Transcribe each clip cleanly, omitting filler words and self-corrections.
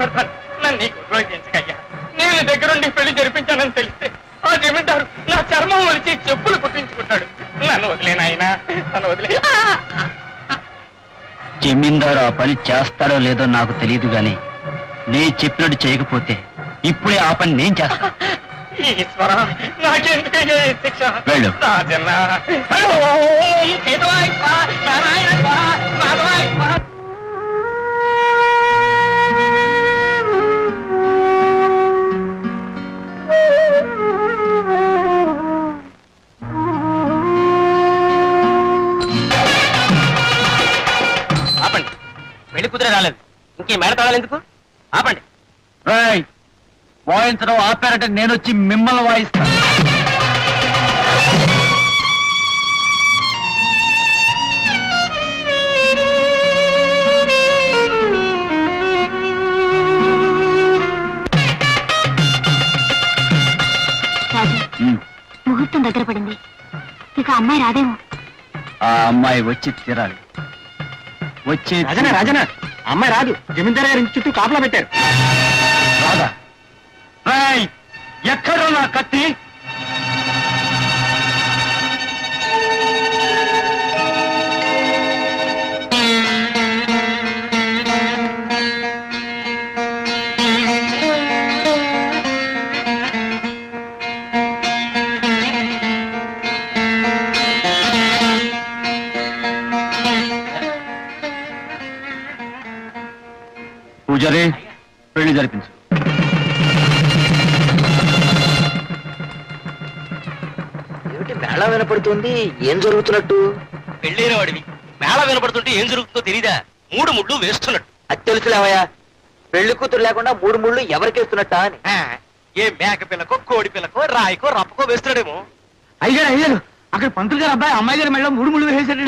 పెడతాను. నన్ను నీకు ఉపయోగించకయ్యా. నేను దగ్గరుండి పెళ్లి జరిపించానని తెలిస్తే ఆ జమీందారు నా చర్మం ఒలిచి చెప్పులు కుట్టించుకుంటాడు. నన్ను వదిలేనాయనా, నన్ను వదిలే. జమీందారు ఆ పని చేస్తాడో లేదో నాకు తెలియదు గాని నేను చెప్పినట్టు చేయకపోతే ఇప్పుడే ఆ పని నేను చేస్తాను. ఈశ్వర, నాకెందుకయ్యా ఈ శిక్ష? వెళ్ళు. రాజన్న, ఆపండి, పెళ్లి కుదిరే రాలేదు, ఇంకే మేడ తాళాలు ఎందుకు? ఆపండి. వాయించడం ఆపారంటే నేను వచ్చి మిమ్మల్ని వాయిస్తాను. ముహూర్తం దగ్గర పడింది, ఇక అమ్మాయి రాదేమో. ఆ అమ్మాయి వచ్చి తీరాలి. వచ్చి రాజనా, అమ్మాయి రాదు. జమీందారు గారి ఇంటి చుట్టూ కాపలా పెట్టారు. రాదా? ఎక్కడ నా కత్తి? పూజారి, పెళ్లి జరిపించు. ఏమిటి మేళ వినపడుతుంది? ఏం జరుగుతున్నట్టు? పెళ్ళైన వాడివి మేళ వినపడుతుంటే ఏం జరుగుతుందో తెలీదా? 3 ముళ్ళు వేస్తున్నట్టు. అది తెలుసులేవయ్యా, పెళ్లి కూతురు లేకుండా 3 ముళ్ళు ఎవరికేస్తున్నట్ట అని. ఏ మేక పిల్లకో, కోడి పిల్లకో, రాయికో, రప్పకో వేస్తున్నాడేమో. అయ్యారు అక్కడ పంతులు గారు అబ్బాయి అమ్మాయి గారి మెడలో 3 ముళ్ళు వేసేసాడు.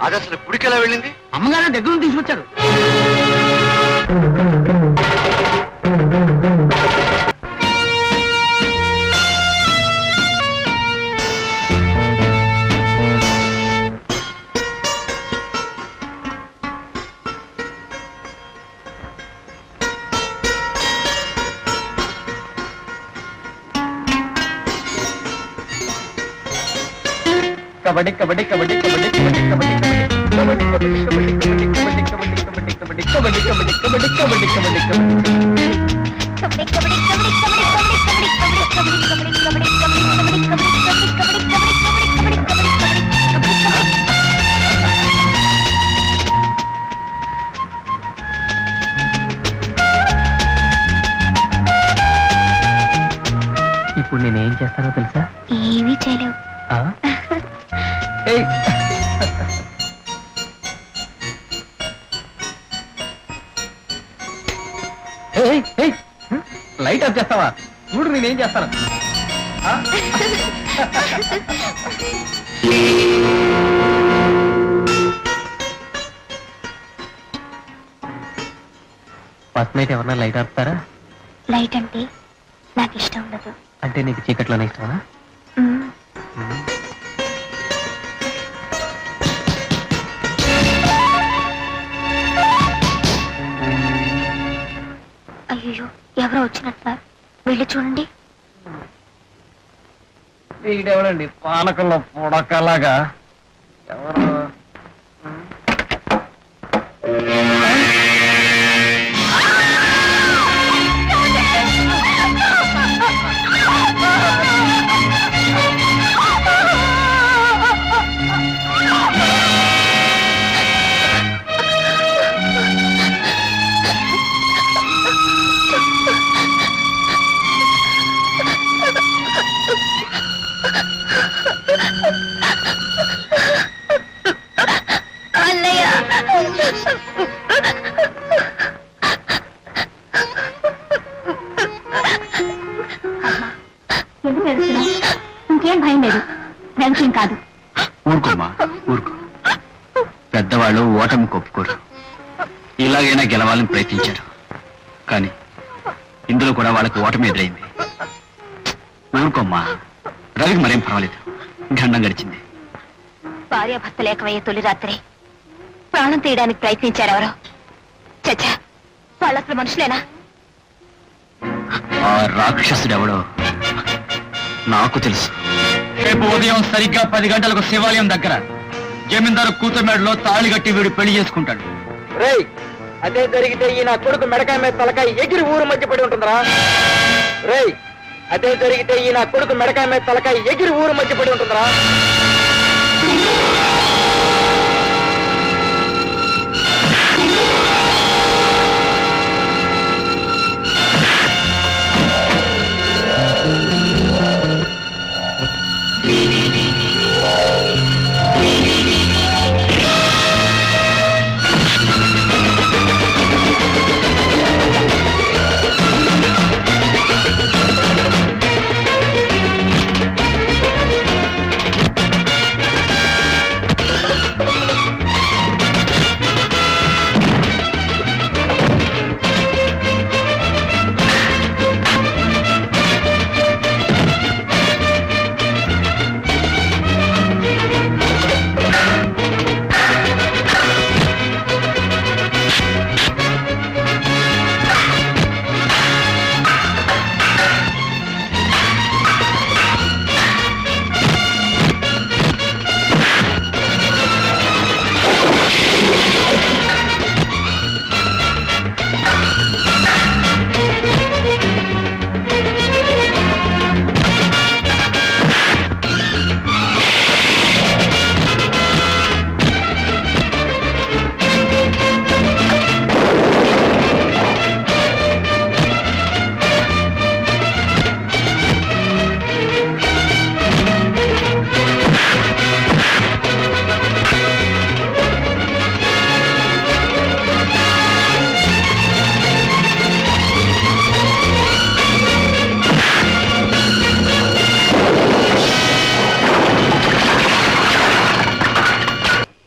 అది అసలు పుడికెలా వెళ్ళింది? అమ్మగారు దగ్గర నుంచి తీసుకొచ్చారు. కబడ్డీ కబడ్డీ కబడ్డీ కబడ్డీ కబడ్డీ కబడ్డీ కబడ్డీ కబడ్డీ కబడ్డీ కబడ్డీ కబడ్డీ కబడ్డీ కబడ్డీ కబడ్డీ కబడ్డీ ఇప్పుడు నేనేం చేస్తానో తెలుసా? ఏమీ చేయలేవు. లైట్ ఆఫ్ చేస్తావా? చూడు నేనేం చేస్తాను. ఫస్ట్ నైట్ ఎవరన్నా లైట్ ఆపుతారా? లైట్ అంటే నాకు ఇష్టం ఉండదు. అంటే నీకు చీకట్లోనే ఇష్టమా? అయ్యో, ఎవరో వచ్చినట్టున్నారు, వెళ్ళి చూడండి. వీడెవడండి పానకంలో పొడకలాగా? ఎవరు? ఇంకేం భయం లేదు, టెన్షన్ కాదు. ఊరుకోమ్మా, ఊరుకో. పెద్దవాళ్ళు ఓటమి కొప్పుకోరు. ఇలాగైనా గెలవాలని ప్రయత్నించారు, కానీ ఇందులో కూడా వాళ్ళకి ఓటమి ఎదురైంది. ఊరుకోమ్మా, రవికి మరేం పర్వాలేదు, గండం గడిచింది. భార్యాభర్త లేకవయ్యే తొలి రాత్రి ప్రాణం తీయడానికి ప్రయత్నించారెవరో. చచ్చా, వాళ్ళు అసలు మనుషులేనా? ఆ రాక్షసుడెవడో నాకు తెలుసు. రేపు ఉదయం సరిగ్గా 10 గంటలకు శివాలయం దగ్గర జమీందారు కూతురుమేడలో తాళి కట్టి వీడు పెళ్లి చేసుకుంటాడు. రేయ్, అదే జరిగితే ఈ నా కొడుకు మెడకాయ మీద తలకాయ ఎగిరి ఊరు మధ్య పడి ఉంటుందిరా. రేయ్, అదే జరిగితే ఈ నా కొడుకు మెడకాయ మీద తలకాయ ఎగిరి ఊరు మధ్య పడి ఉంటుందిరా.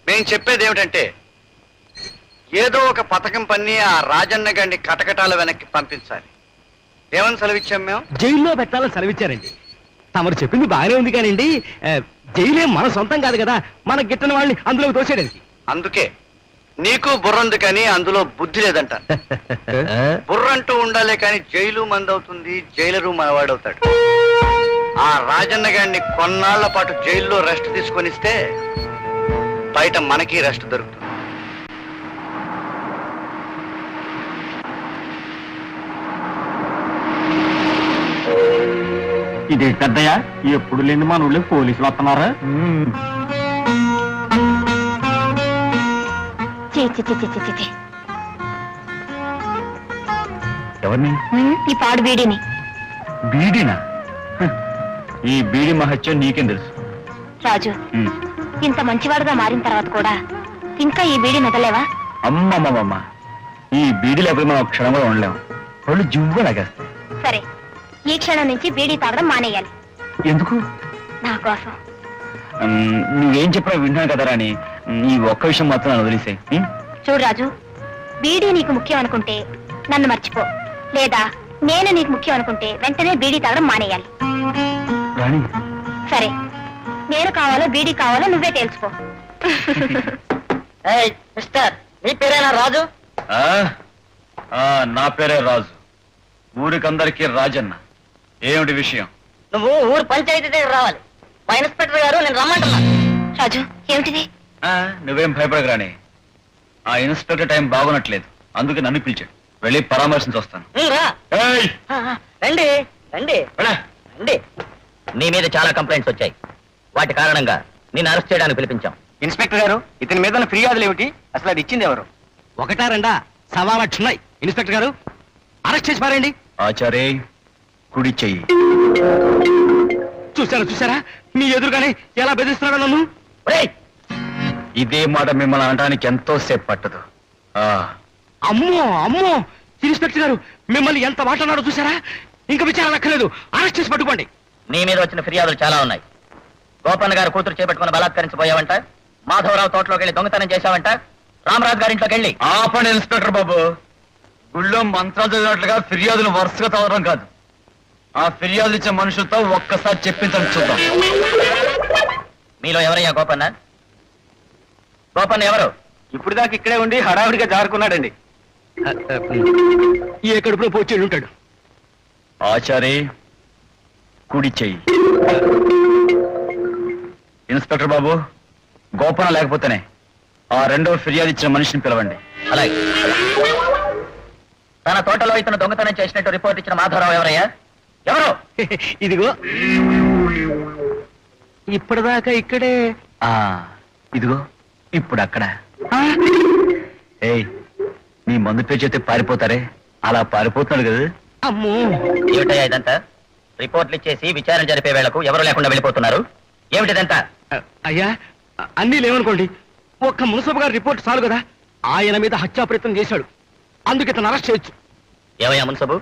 నేను చెప్పేది ఏమిటంటే ఏదో ఒక పథకం పన్ని ఆ రాజన్న గారిని కటకటాల వెనక్కి పంపించాలి. ఏమని సెలవిచ్చాం మేము? జైల్లో పెట్టాలని సెలవిచ్చారండి. తమరు చెప్పింది బాగానే ఉంది కానివ్వండి, జైలే మన సొంతం కాదు కదా, మన గిట్టని వాళ్ళని అందులోకి తోసేయడానికి. అందుకే నీకు బుర్రంది కానీ అందులో బుద్ధి లేదంట. బుర్రంటూ ఉండాలే కానీ జైలు మందవుతుంది, జైలరు మనవాడవుతాడు. ఆ రాజన్న గారిని కొన్నాళ్ల పాటు జైల్లో రెస్ట్ తీసుకొనిస్తే బయట మనకి రెస్ట్ దొరుకుతుంది. ఇదే పెద్దయ్య, ఎప్పుడు లేని మన ఊళ్ళో పోలీసులు వస్తున్నారా? ఎవరిని? ఈ పాడు బీడీని. బీడీనా? ఈ బీడీ మహత్యం నీకేం తెలుసు? రాజు, ఇంత మంచివాడుగా మారిన తర్వాత కూడా ఇంకా ఈ బీడీ నదలేవా? అమ్మమ్మమ్మ, ఈ బీడీ లేకపోతే మనం క్షణం కూడా ఉండలేము. వాళ్ళు జివ్వు లాగేస్తాయి. సరే, ఈ క్షణం నుంచి బీడీ తాగడం మానేయాలి. ఎందుకు? నా కోసం. నువ్వేం చెప్పినా వింటాను కదా రాని, ఈ ఒక్క విషయం మాత్రం నన్ను వదిలేసాయి. చూడు రాజు, బీడీ నీకు ముఖ్యం అనుకుంటే నన్ను మర్చిపో, లేదా నేను నీకు ముఖ్యం అనుకుంటే వెంటనే బీడీ తాగడం మానేయాలి. రాణి, సరే, నేను కావాలో బీడీ కావాలో నువ్వే తెలుసుకో. మిస్టర్, నీ పేరేనా రాజు? నా పేరే రాజు, ఊరికందరికీ రాజన్న. ఏమిటి విషయం? నువ్వు ఊరు పంచాయతీ దగ్గర రావాలి. మా ఇన్స్పెక్టర్ గారు నేను రమ్మంటున్నా. రాజు, ఏమిటిది? నువ్వేం భయపడకు రాణి, ఆ ఇన్స్పెక్టర్ టైం బాగున్నట్లేదు, అందుకే నన్ను పిలిచాడు. వెళ్ళి పరామర్శించి వస్తాను. రండి రండి రండి. నీ మీద చాలా కంప్లైంట్స్ వచ్చాయి. వాటి కారణంగా నేను అరెస్ట్ చేయడానికి పిలిపించాం. ఇన్స్పెక్టర్ గారు, ఇతని మీద ఉన్న ఫిర్యాదులు ఏమిటి? అసలు అది ఇచ్చింది ఎవరు? ఒకటా రెండా? 1.25 ఉన్నాయి. ఇన్స్పెక్టర్ గారు, అరెస్ట్ చేసి పారండి. ఆచారే, కుడి చెయ్యి. చూసారా మీ ఎదురుగానే ఎలా బెదిరిస్తున్నాడు నన్ను? ఇదే మాట మిమ్మల్ని అనడానికి ఎంతో సేపు పట్టదు. అమ్మో అమ్మో, ఇన్స్పెక్టర్ గారు మిమ్మల్ని ఎంత మాట అన్నాడో చూసారా? ఇంకా విచారణ అక్కర్లేదు, అరెస్ట్ చేసి పట్టుకోండి. నీ మీద వచ్చిన ఫిర్యాదులు చాలా ఉన్నాయి. గోపన్న గారు కూతురు చేపట్టుకుని బలాత్కరించబోయావంట, మాధవరావు తోటలోకి వెళ్ళి దొంగతనం చేశావంట, రామరాజు గారింట్లోకి వెళ్ళి. ఆపండి ఇన్స్పెక్టర్ బాబు, గుళ్ళో మంత్రాలు చదివినట్లుగా ఫిర్యాదులు వరుసగా చదవడం కాదు. ఆ ఫిర్యాదులు ఇచ్చే మనుషులతో ఒక్కసారి చెప్పించండి చూద్దాం. మీలో ఎవరయ్యా గోపన్న? గోపన్న ఎవరు? ఇప్పుడు దాకా ఇక్కడే ఉండి హడావుడిగా జారుకున్నాడండి. ఏ కడుపులో పోచేడు ఉంటాడు. ఆచారి కుడి చెయ్యి. ఇన్స్పెక్టర్ బాబు, గోపన లేకపోతేనే ఆ రెండో ఫిర్యాదు ఇచ్చిన మనిషిని పిలవండి. అలాగే. తన తోటలో ఇతను దొంగతనం చేసినట్టు రిపోర్ట్ ఇచ్చిన మాధవరావు ఎవరయ్యా? ఎవరు? ఇదిగో ఇప్పటిదాకా ఇక్కడే. ఇదిగో ఇప్పుడు అక్కడ. ఏయ్, మీ మందు పేరు చెప్తే పారిపోతారే, అలా పారిపోతున్నాడు కదా. అమ్మో, ఏమిటయ్యా ఇదంతా? రిపోర్ట్లు ఇచ్చేసి విచారణ జరిపే వేళకు ఎవరు లేకుండా వెళ్ళిపోతున్నారు. ఏమిటిదంతా? అయ్యా అన్నీ లేవనుకోండి, ఒక్క మున్సబ్ గారి రిపోర్ట్ చాలు కదా. ఆయన మీద హత్యా ప్రయత్నం చేశాడు, అందుకు ఇతను అరెస్ట్ చేయొచ్చు. ఏమయ్యా మున్సబు,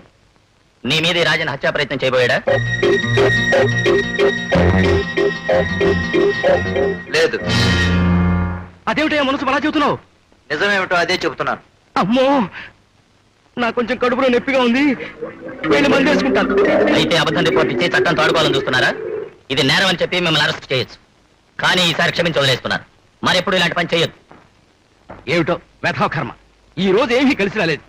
నీ మీద ఈ రాజన్ హత్యా ప్రయత్నం చేయబోయాడా? లేదు. అదేమిటయ్యా మున్సబ్ అలా చెబుతున్నావు? నిజమేమిటో అదే చెబుతున్నాను. అమ్మో, నాకు కొంచెం కడుపులో నొప్పిగా ఉంది, వెళ్ళి మంది వేసుకుంటాను. అయితే అబద్ధం రిపోర్ట్ ఇచ్చి చట్టం తోడుకోవాలని చూస్తున్నారా? ఇది నేరం అని చెప్పి మిమ్మల్ని అరెస్ట్ చేయొచ్చు, కానీ ఈసారి క్షమించి వదిలేస్తున్నారు. మరెప్పుడు ఇలాంటి పని చేయొద్దు. ఏమిటో వెధవ కర్మ, ఈ రోజు ఏమీ కలిసి రాలేదు.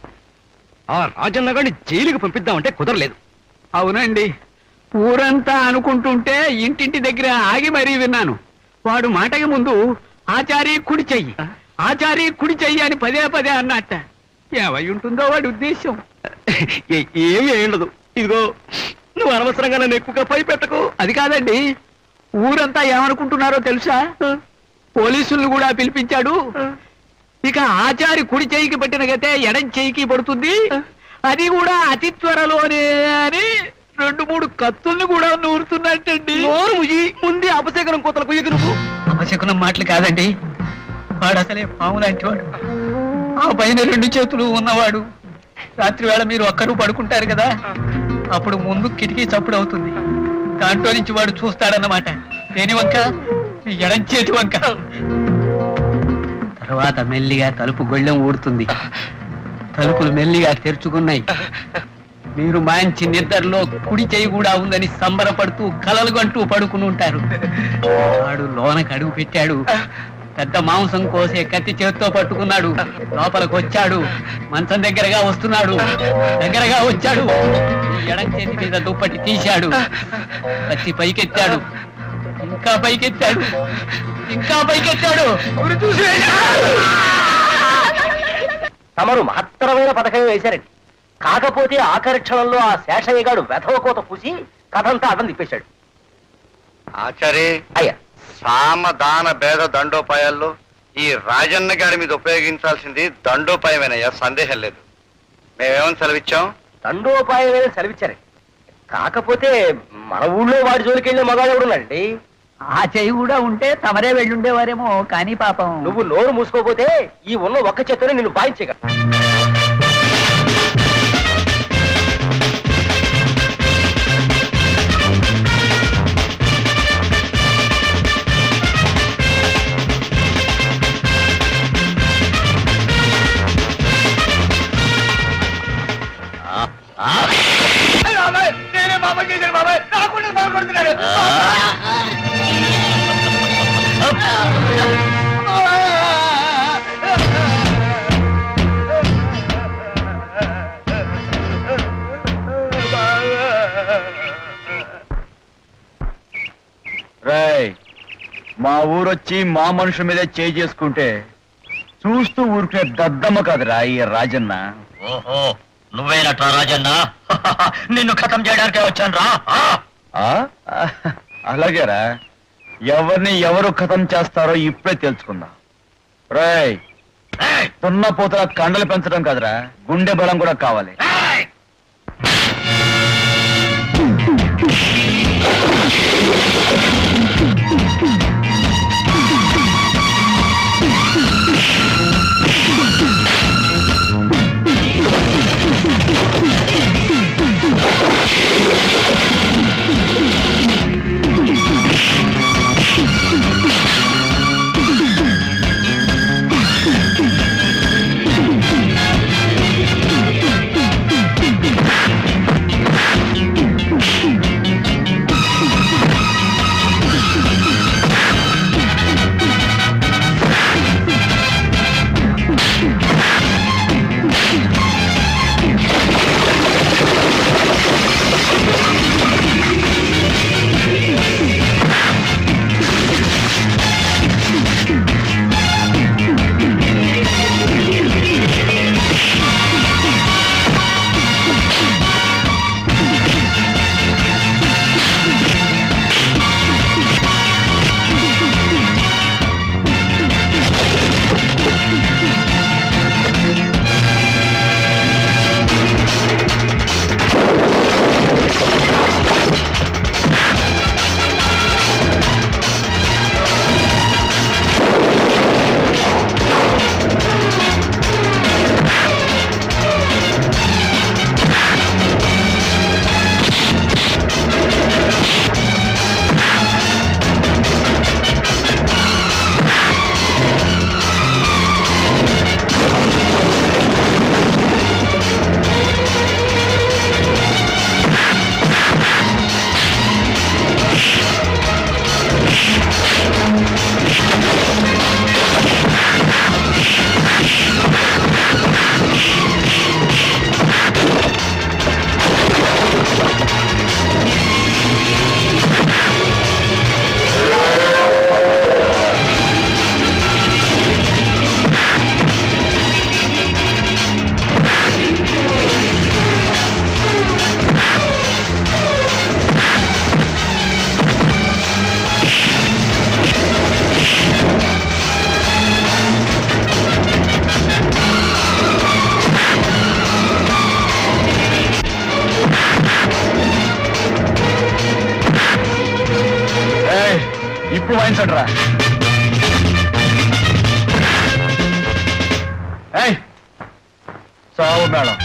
ఆ రాజన్న గారిని జైలుకి పంపిద్దామంటే కుదరలేదు. అవునండి, ఊరంతా అనుకుంటుంటే ఇంటింటి దగ్గర ఆగి మరీ విన్నాను. వాడు మాటకి ముందు ఆచారి కుడి చెయ్యి, ఆచారి కుడి చెయ్యి అని పదే పదే అన్నట్ట. ఏమై ఉంటుందో వాడి ఉద్దేశం. ఏమీ ఉండదు. ఇదిగో నువ్వు అనవసరంగా నన్ను ఎక్కువగా పై పెట్టకు. అది కాదండి, ఊరంతా ఏమనుకుంటున్నారో తెలుసా? పోలీసులను కూడా పిలిపించాడు. ఇక ఆచారి కుడి చెయ్యికి పట్టిన గతే ఎడం చెయ్యికి పడుతుంది, అది కూడా అతి త్వరలోనే అని 2-3 కత్తుల్ని కూడా నూరుతున్నట్టండి. ముందే అపశకనం కోతలు కుయ్యకు. నువ్వు అపశకునం మాటలు కాదండి, వాడు అసలే పాము లాంటి వాడు. ఆ పైన 2 చేతులు ఉన్నవాడు. రాత్రి వేళ మీరు ఒక్కరు పడుకుంటారు కదా, అప్పుడు ముందు కిటికీ చప్పుడు అవుతుంది. దాంట్లో నుంచి వాడు చూస్తాడన్నమాట. దేని వంక? ఎడం చేతి వంక. తర్వాత మెల్లిగా తలుపు గొళ్ళెం ఊడుతుంది. తలుపులు మెల్లిగా తెరుచుకున్నాయి. మీరు మంచి నిద్రలో కుడి చెయ్యి కూడా ఉందని సంబరపడుతూ కలలు గంటూ పడుకుని ఉంటారు. వాడు లోనకి అడుగు పెట్టాడు. పెద్ద మాంసం కోసే కత్తి చేత్తో పట్టుకున్నాడు. లోపలికి వచ్చాడు. మంచం దగ్గరగా వస్తున్నాడు. దగ్గరగా వచ్చాడు. ఎడం చేతి మీద దుప్పటి తీశాడు. కత్తి పైకెత్తాడు. ఇంకా పైకెత్తాడు. ఇంకా పైకెత్తాడు. తమరు మహత్తరమైన పథకం వేశారండి. కాకపోతే ఆఖరి క్షణంలో ఆ శేషయ్య గాడు వెధవ కోత పూసి కథంతా అర్థం తిప్పేశాడు. ఆచారి, అయ్యా, సామదాన భేద దండోపాయాల్లో ఈ రాజన్న గారి మీద ఉపయోగించాల్సింది దండోపాయమేనయ్యా, సందేహం లేదు. మేమేమని సెలవిచ్చాం? దండోపాయమైన సెలవిచ్చారండి. కాకపోతే మన ఊళ్ళో వాడి జోలికి వెళ్ళిన మగాడు ఎవడున్నాడండి? ఆ చెయ్యి కూడా ఉంటే తమరే వెళ్ళుండేవారేమో, కానీ పాపం. నువ్వు నోరు మూసుకోపోతే ఈ ఉన్న ఒక్క చేత్తోనే నిన్ను బాయించగ. నేనే పాపం చేశాను బాబాయ్, నాకుండా బాగుపడుతున్నాడు. రేయ్, మా ఊరొచ్చి మా మనుషుల మీదే చేయి చేసుకుంటే చూస్తూ ఊరుకునే దద్దమ్మ కాదురా ఈ రాజన్న. ఓహో, నువ్వేనట్రా రాజన్న? నిన్ను ఖతం చేయడానికే వచ్చాను రా. అలాగేరా, ఎవరిని ఎవరు ఖతం చేస్తారో ఇప్పుడే తెలుసుకుందాం. రేయ్, తున్నపోతల కండలు పెంచడం కాదురా, గుండె బలం కూడా కావాలి. వేసాడురా. ఏయ్, చావు మేడం.